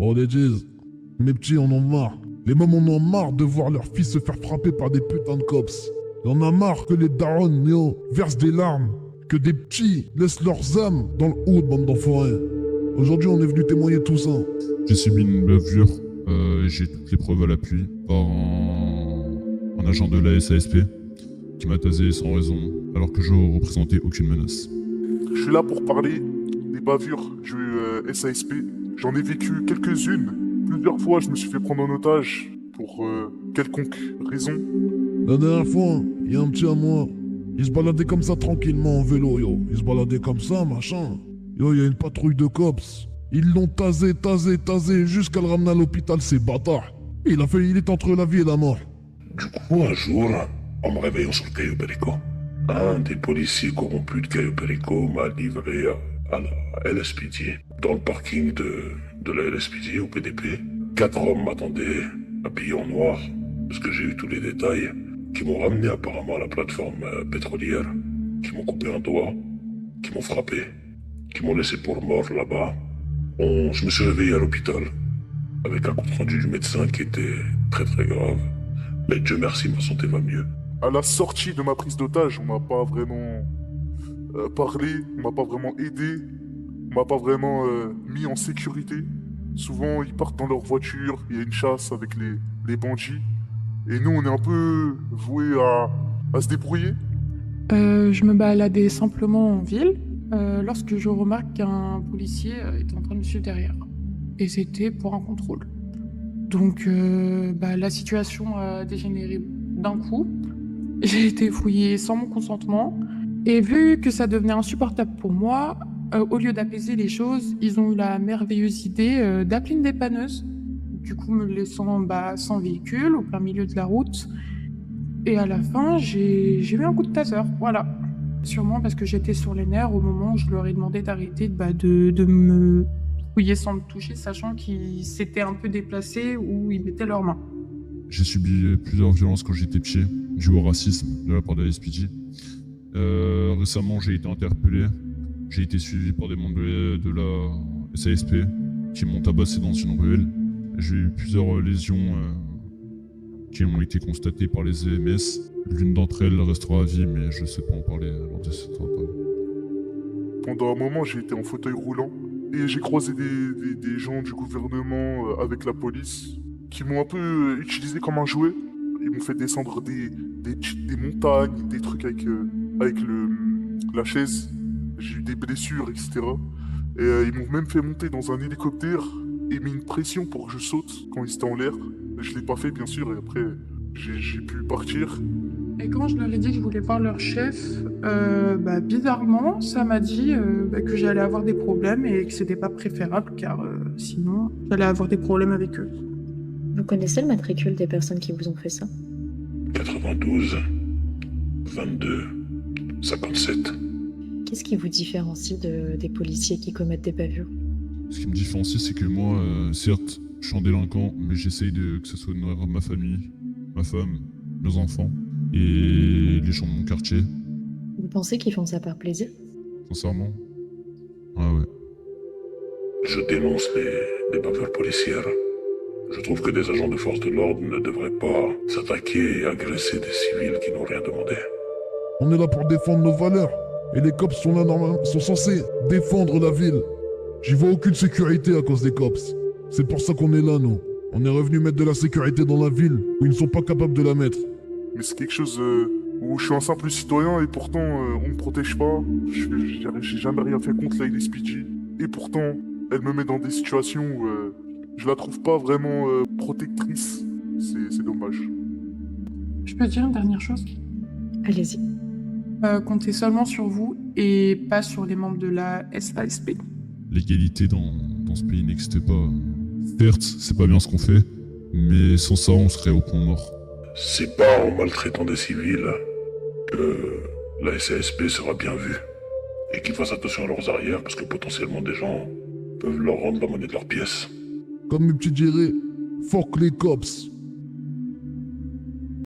Oh, les G's, mes petits en ont marre. Les mômes en ont marre de voir leur fils se faire frapper par des putains de cops. On en a marre que les darons néo versent des larmes, que des petits laissent leurs âmes dans le hood, bande d'enfoirés. Aujourd'hui, on est venu témoigner tout ça. J'ai subi une bavure, j'ai toutes les preuves à l'appui par un agent de la SASP qui m'a tasé sans raison alors que je représentais aucune menace. Je suis là pour parler des bavures du SASP. J'en ai vécu quelques-unes. Plusieurs fois, je me suis fait prendre en otage pour quelconque raison. La dernière fois, il y a un petit à moi, il se baladait comme ça tranquillement en vélo, yo. Il se baladait comme ça, machin. Yo, il y a une patrouille de cops. Ils l'ont tasé jusqu'à le ramener à l'hôpital, ces bâtards. Il est entre la vie et la mort. Du coup, un jour, en me réveillant sur le Cayo Perico, un des policiers corrompus de Cayo Perico m'a livré à la LSPD. Dans le parking de la LSPD au PDP, 4 hommes m'attendaient, habillés en noir, parce que j'ai eu tous les détails, qui m'ont ramené apparemment à la plateforme pétrolière, qui m'ont coupé un doigt, qui m'ont frappé, qui m'ont laissé pour mort là-bas. Je me suis réveillé à l'hôpital, avec un compte rendu du médecin qui était très très grave. Mais Dieu merci, ma santé va mieux. À la sortie de ma prise d'otage, on m'a pas vraiment parlé, on m'a pas vraiment aidé, on m'a pas vraiment mis en sécurité. Souvent, ils partent dans leur voiture, il y a une chasse avec les bandits. Et nous, on est un peu voués à se débrouiller. Je me baladais simplement en ville lorsque je remarque qu'un policier est en train de me suivre derrière. Et c'était pour un contrôle. Donc la situation a dégénéré d'un coup. J'ai été fouillée sans mon consentement. Et vu que ça devenait insupportable pour moi, au lieu d'apaiser les choses, ils ont eu la merveilleuse idée d'appeler une dépanneuse. Du coup, me laissant sans véhicule, au plein milieu de la route. Et à la fin, j'ai eu un coup de taser, voilà. Sûrement parce que j'étais sur les nerfs au moment où je leur ai demandé d'arrêter de me fouiller sans me toucher, sachant qu'ils s'étaient un peu déplacés ou ils mettaient leurs mains. J'ai subi plusieurs violences quand j'étais petit, dû au racisme de la part de la SPJ. Récemment, j'ai été interpellé. J'ai été suivi par des membres de la SASP qui m'ont tabassé dans une ruelle. J'ai eu plusieurs lésions qui ont été constatées par les EMS. L'une d'entre elles restera à vie, mais je ne sais pas en parler lors de cette interview. Pendant un moment, j'ai été en fauteuil roulant et j'ai croisé des gens du gouvernement avec la police qui m'ont un peu utilisé comme un jouet. Ils m'ont fait descendre des montagnes, des trucs avec la chaise. J'ai eu des blessures, etc. Et ils m'ont même fait monter dans un hélicoptère et mis une pression pour que je saute quand ils étaient en l'air. Je l'ai pas fait, bien sûr, et après, j'ai pu partir. Et quand je leur ai dit que je voulais voir leur chef, bizarrement, ça m'a dit que j'allais avoir des problèmes et que c'était pas préférable car sinon, j'allais avoir des problèmes avec eux. Vous connaissez le matricule des personnes qui vous ont fait ça? 92, 22, 57. Qu'est-ce qui vous différencie des policiers qui commettent des bavures? Ce qui me différencie, c'est que moi, certes, je suis un délinquant, mais j'essaye que ce soit nourrir ma famille, ma femme, mes enfants et les gens de mon quartier. Vous pensez qu'ils font ça par plaisir? Sincèrement. Ah ouais. Je dénonce les bavures policières. Je trouve que des agents de force de l'ordre ne devraient pas s'attaquer et agresser des civils qui n'ont rien demandé. On est là pour défendre nos valeurs. Et les cops sont là normalement, sont censés défendre la ville. J'y vois aucune sécurité à cause des cops. C'est pour ça qu'on est là, nous. On est revenu mettre de la sécurité dans la ville où ils ne sont pas capables de la mettre. Mais c'est quelque chose où je suis un simple citoyen et pourtant on me protège pas. J'ai jamais rien fait contre la LSPJ. Et pourtant, elle me met dans des situations où je la trouve pas vraiment protectrice. C'est dommage. Je peux dire une dernière chose? Allez-y. Comptez seulement sur vous et pas sur les membres de la SASP. L'égalité dans ce pays n'existe pas. Certes, c'est pas bien ce qu'on fait, mais sans ça, on serait au point mort. C'est pas en maltraitant des civils que la SASP sera bien vue. Et qu'ils fassent attention à leurs arrières parce que potentiellement des gens peuvent leur rendre la monnaie de leurs pièces. Comme mes petits diraient, fuck les cops.